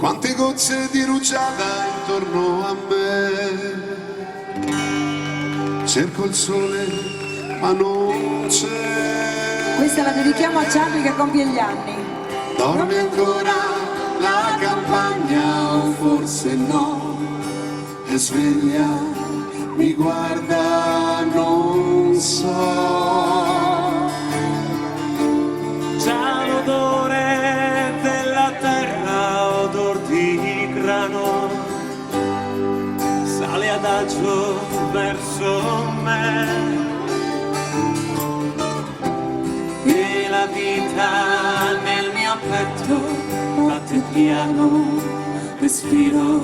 quante gocce di rugiada intorno a me. Cerco il sole ma non c'è. Questa la dedichiamo a Charlie che compie gli anni. Dorme ancora la campagna o forse no, è sveglia, mi guarda, non so. Già l'odore della terra, odor di grano, sale adagio verso me. E la vita nel mio petto batte piano, respiro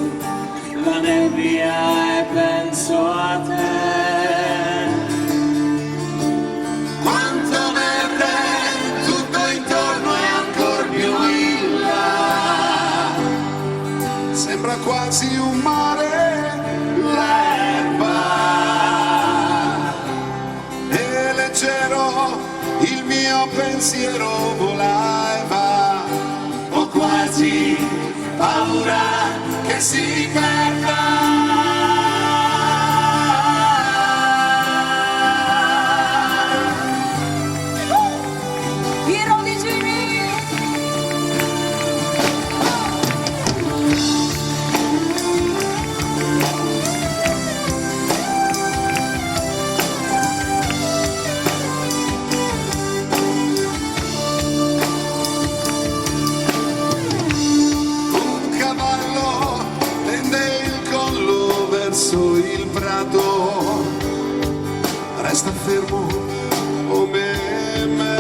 la nebbia e penso a te. Quanto verde tutto intorno e ancor più in là, sembra quasi un mare l'erba, e leggero il mio pensiero vola e va. Ho quasi paura che si perda. Il prato resta fermo come me.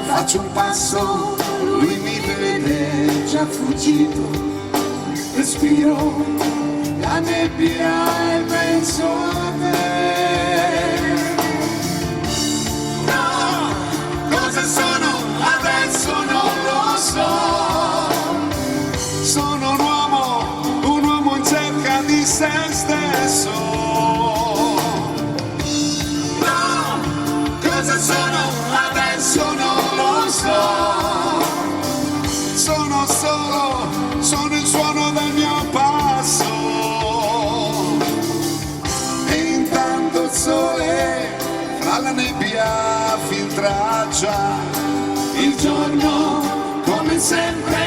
Faccio un passo, lui mi vede già fuggito. Respiro la nebbia e penso a te. No, cosa sono adesso non lo so. Sono un uomo in cerca di se stesso. No, cosa sono adesso non lo so. Sono il suono del mio passo. E intanto il sole fra la nebbia filtra già. Il giorno come sempre